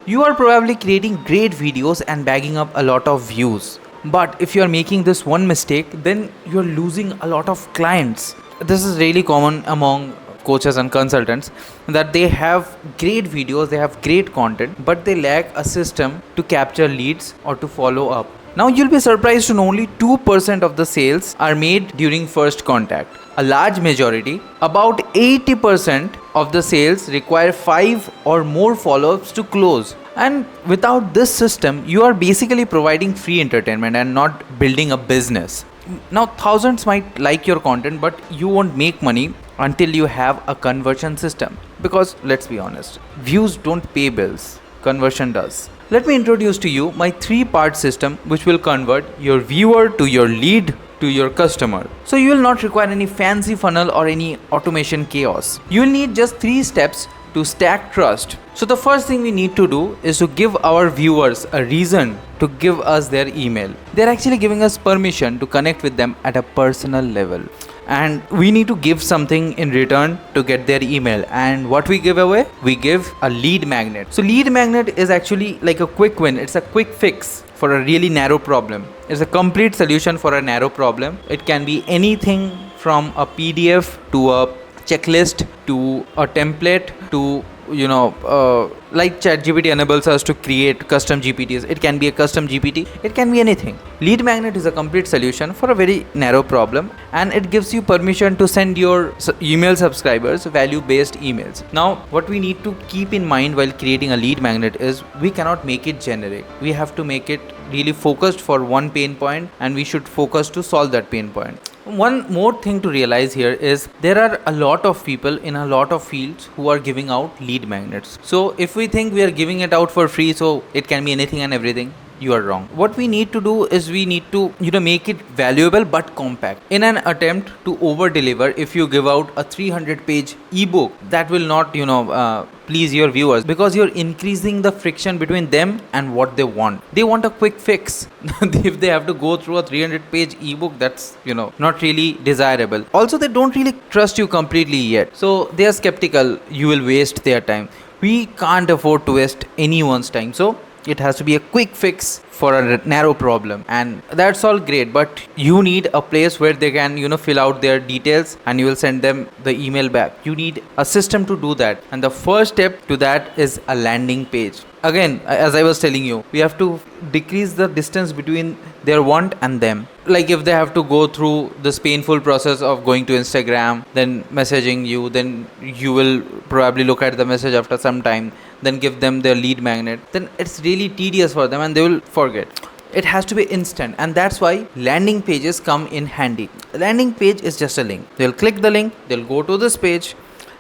You are probably creating great videos and bagging up a lot of views. But if you are making this one mistake, then you are losing a lot of clients. This is really common among coaches and consultants, that they have great videos, they have great content, but they lack a system to capture leads or to follow up. Now you'll be surprised to know only 2% of the sales are made during first contact. A large majority, about 80% of the sales, require 5 or more follow-ups to close. And without this system, you are basically providing free entertainment and not building a business. Now thousands might like your content, but you won't make money until you have a conversion system. Because let's be honest, views don't pay bills, conversion does. Let me introduce to you my 3-part system which will convert your viewer to your lead to your customer. So you will not require any fancy funnel or any automation chaos. You will need just 3 steps to stack trust. So the first thing we need to do is to give our viewers a reason to give us their email. They're actually giving us permission to connect with them at a personal level. And we need to give something in return to get their email. And what we give away? We give a lead magnet. So lead magnet is actually like a quick win. It's a quick fix for a really narrow problem. It's a complete solution for a narrow problem. It can be anything from a PDF to a checklist to a template to like ChatGPT enables us to create custom GPTs. It can be a custom GPT. It can be anything. Lead magnet is a complete solution for a very narrow problem, and it gives you permission to send your email subscribers value-based emails. Now, what we need to keep in mind while creating a lead magnet is we cannot make it generic. We have to make it really focused for one pain point, and we should focus to solve that pain point. One more thing to realize here is there are a lot of people in a lot of fields who are giving out lead magnets. So if we think we are giving it out for free, so it can be anything and everything, you are wrong. What we need to do is we need to make it valuable but compact. In an attempt to over deliver, if you give out a 300-page ebook, that will not please your viewers, because you're increasing the friction between them and what they want. They want a quick fix. If they have to go through a 300-page ebook, that's not really desirable. Also, they don't really trust you completely yet, so they are skeptical you will waste their time. We can't afford to waste anyone's time, so it has to be a quick fix for a narrow problem, and that's all great, but you need a place where they can fill out their details and you will send them the email back. You need a system to do that, and the first step to that is a landing page. Again, as I was telling you, we have to decrease the distance between their want and them. Like if they have to go through this painful process of going to Instagram, then messaging you, then you will probably look at the message after some time, then give them their lead magnet, then it's really tedious for them and they will forget. It has to be instant, and that's why landing pages come in handy. A landing page is just a link. They'll click the link, they'll go to this page,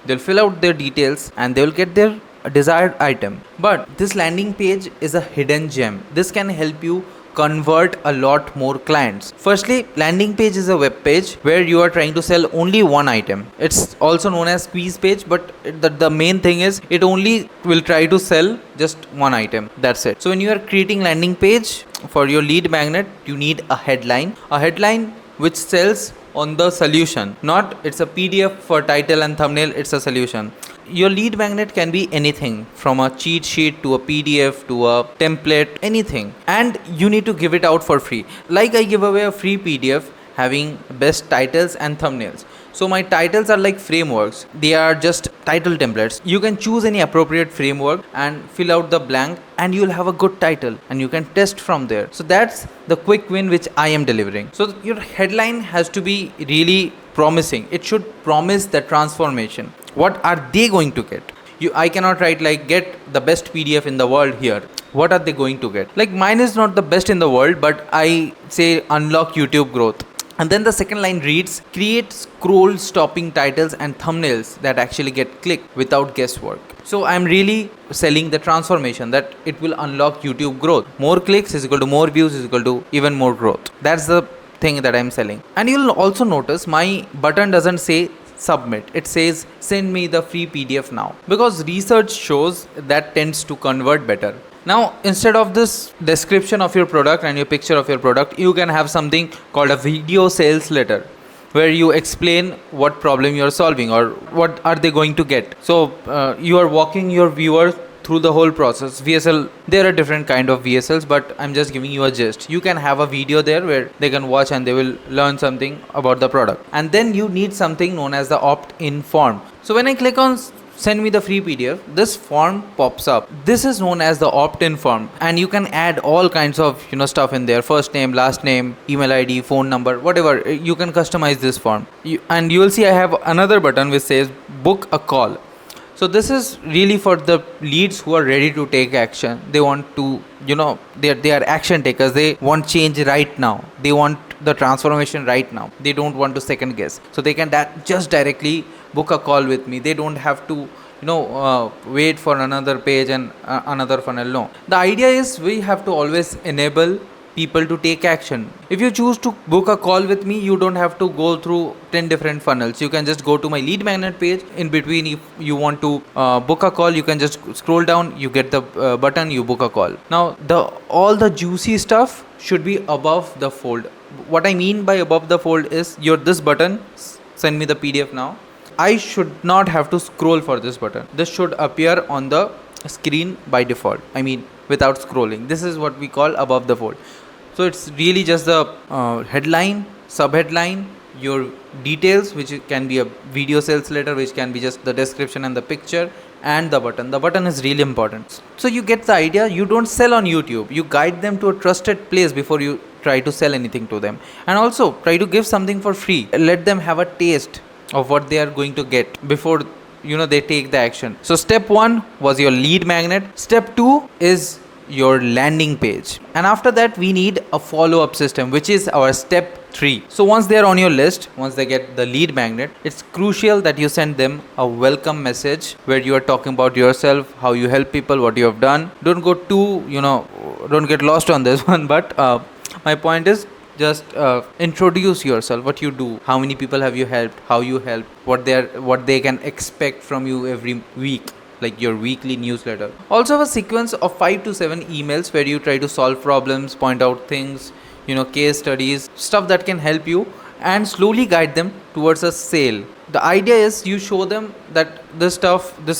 they'll fill out their details, and they'll get their desired item. But this landing page is a hidden gem. This can help you convert a lot more clients. Firstly, landing page is a web page where you are trying to sell only one item. It's also known as squeeze page, but the main thing is it only will try to sell just one item. That's it. So when you are creating landing page for your lead magnet, you need a headline which sells on the solution. Not it's a PDF for title and thumbnail, it's a solution. Your lead magnet can be anything from a cheat sheet to a PDF to a template, anything. And you need to give it out for free. Like I give away a free PDF having best titles and thumbnails. So my titles are like frameworks. They are just title templates. You can choose any appropriate framework and fill out the blank and you'll have a good title and you can test from there. So that's the quick win which I am delivering. So your headline has to be really promising. It should promise the transformation. What are they going to get? I cannot write like get the best PDF in the world here. What are they going to get? Like mine is not the best in the world, but I say unlock YouTube growth. And then the second line reads, create scroll stopping titles and thumbnails that actually get clicked without guesswork. So I'm really selling the transformation that it will unlock YouTube growth. More clicks is equal to more views is equal to even more growth. That's the thing that I'm selling. And you'll also notice my button doesn't say submit. It says send me the free PDF now, because research shows that tends to convert better. Now, instead of this description of your product and your picture of your product, you can have something called a video sales letter, where you explain what problem you're solving or what are they going to get. So you are walking your viewers through the whole process. VSL, there are different kind of VSLs, but I'm just giving you a gist. You can have a video there where they can watch and they will learn something about the product. And then you need something known as the opt-in form. So when I click on send me the free PDF, this form pops up. This is known as the opt-in form, and you can add all kinds of stuff in there: first name, last name, email ID, phone number, whatever. You can customize this form. And you will see I have another button which says book a call. So this is really for the leads who are ready to take action. They want to, they are action takers. They want change right now. They want the transformation right now. They don't want to second guess. So they can just directly book a call with me. They don't have to wait for another page and another funnel. No, the idea is we have to always enable people to take action. If you choose to book a call with me, you don't have to go through 10 different funnels. You can just go to my lead magnet page. In between, if you want to book a call, you can just scroll down, you get the button, you book a call. Now all the juicy stuff should be above the fold. What I mean by above the fold is this button, send me the PDF now. I should not have to scroll for this button. This should appear on the screen by default. I mean, without scrolling. This is what we call above the fold. So it's really just the headline, subheadline, your details, which can be a video sales letter, which can be just the description and the picture, and the button. The button is really important. So you get the idea. You don't sell on YouTube. You guide them to a trusted place before you try to sell anything to them. And also try to give something for free. Let them have a taste of what they are going to get before they take the action. So step 1 was your lead magnet. Step 2 is your landing page, and after that we need a follow-up system, which is our step 3. So once they are on your list, once they get the lead magnet, it's crucial that you send them a welcome message where you are talking about yourself, how you help people, what you have done. Don't go too don't get lost on this one, but my point is just introduce yourself, what you do, how many people have you helped, how you help, what they can expect from you every week, like your weekly newsletter. Also have a sequence of 5 to 7 emails where you try to solve problems, point out things, case studies, stuff that can help you, and slowly guide them towards a sale. The idea is you show them that this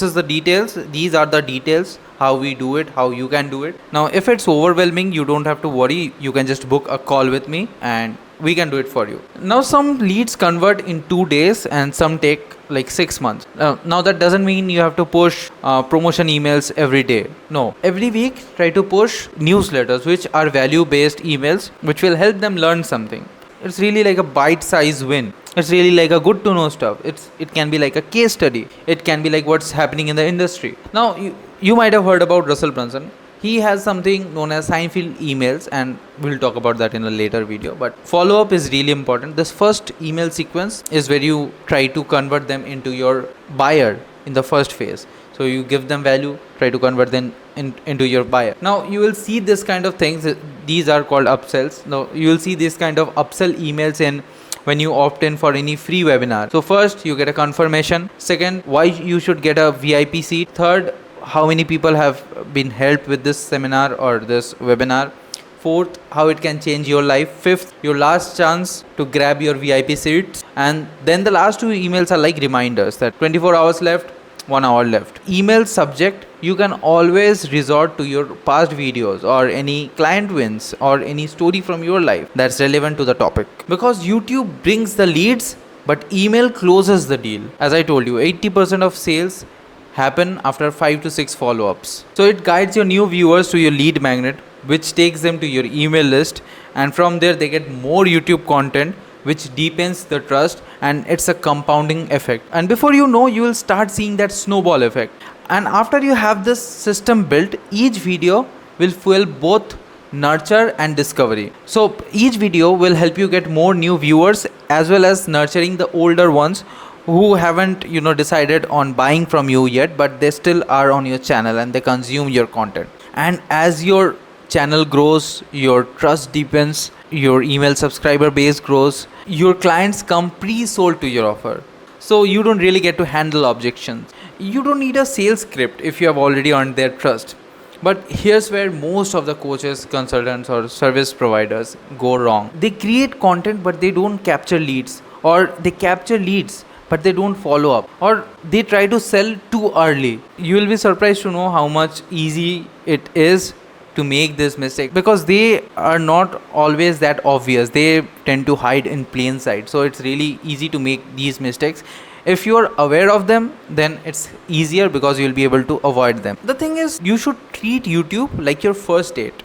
is the details, these are the details, how we do it, how you can do it. Now if it's overwhelming, you don't have to worry. You can just book a call with me and we can do it for you. Now some leads convert in 2 days and some take like 6 months. Now that doesn't mean you have to push promotion emails every day. No, every week try to push newsletters, which are value based emails, which will help them learn something. It's really like a bite-sized win. It's really like a good to know stuff. It can be like a case study. It can be like what's happening in the industry. Now you might have heard about Russell Brunson. He has something known as Seinfeld emails, and we'll talk about that in a later video. But follow-up is really important. This first email sequence is where you try to convert them into your buyer in the first phase. So you give them value, try to convert them into your buyer. Now you will see this kind of things. These are called upsells. Now you will see this kind of upsell emails when you opt in for any free webinar. So first you get a confirmation. Second, why you should get a VIP seat. Third, how many people have been helped with this seminar or this webinar. Fourth, how it can change your life. Fifth, your last chance to grab your VIP seats. And then the last 2 emails are like reminders that 24 hours left, 1 hour left. Email subject, you can always resort to your past videos or any client wins or any story from your life that's relevant to the topic. Because YouTube brings the leads, but email closes the deal. As I told you, 80% of sales happen after 5 to 6 follow-ups. So it guides your new viewers to your lead magnet, which takes them to your email list, and from there they get more YouTube content, which deepens the trust, and it's a compounding effect. And before you know, you will start seeing that snowball effect. And after you have this system built, each video will fuel both nurture and discovery. So each video will help you get more new viewers, as well as nurturing the older ones who haven't decided on buying from you yet, but they still are on your channel and they consume your content. And as your channel grows, your trust deepens, your email subscriber base grows, your clients come pre-sold to your offer. So you don't really get to handle objections. You don't need a sales script if you have already earned their trust. But here's where most of the coaches, consultants or service providers go wrong. They create content but they don't capture leads, or they capture leads but they don't follow up, or they try to sell too early. You will be surprised to know how much easy it is to make this mistake, because they are not always that obvious. They tend to hide in plain sight, so it's really easy to make these mistakes. If you are aware of them, then it's easier because you'll be able to avoid them. The thing is, you should treat YouTube like your first date.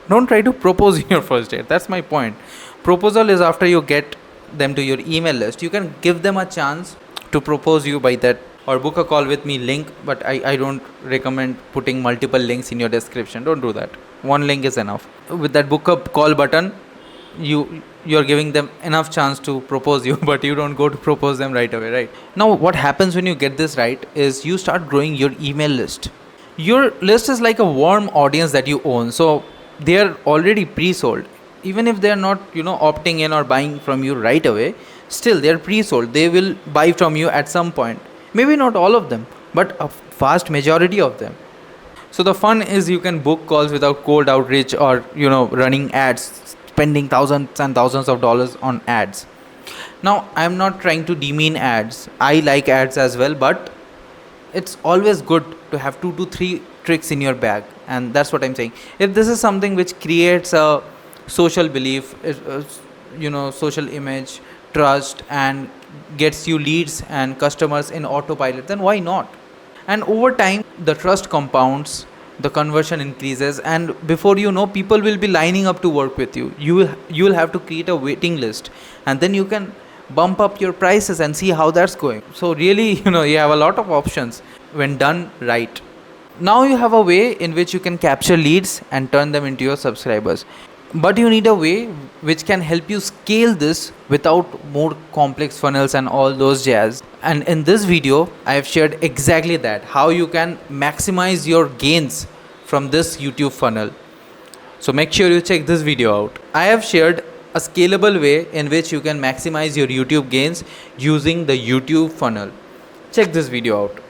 Don't try to propose in your first date. That's my point. Proposal is after you get them to your email list. You can give them a chance to propose you by that, or book a call with me link, but I don't recommend putting multiple links in your description. Don't do that. One link is enough. With that book a call button, you're giving them enough chance to propose you, but you don't go to propose them right away, right? Now what happens when you get this right is you start growing your email list. Your list is like a warm audience that you own, so they are already pre-sold. Even if they are not opting in or buying from you right away, still they are pre-sold. They will buy from you at some point. Maybe not all of them, but a vast majority of them. So the fun is you can book calls without cold outreach or running ads, spending thousands and thousands of dollars on ads. Now I'm not trying to demean ads. I like ads as well, but it's always good to have 2 to 3 tricks in your bag, and that's what I'm saying. If this is something which creates a social belief, social image, trust, and gets you leads and customers in autopilot, then why not? And over time the trust compounds, the conversion increases, and before you know, people will be lining up to work with you. You will have to create a waiting list, and then you can bump up your prices and see how that's going. So really, you have a lot of options when done right. Now you have a way in which you can capture leads and turn them into your subscribers, but you need a way which can help you scale this without more complex funnels and all those jazz. And in this video I have shared exactly that, how you can maximize your gains from this YouTube funnel. So make sure you check this video out. I have shared a scalable way in which you can maximize your YouTube gains using the YouTube funnel. Check this video out.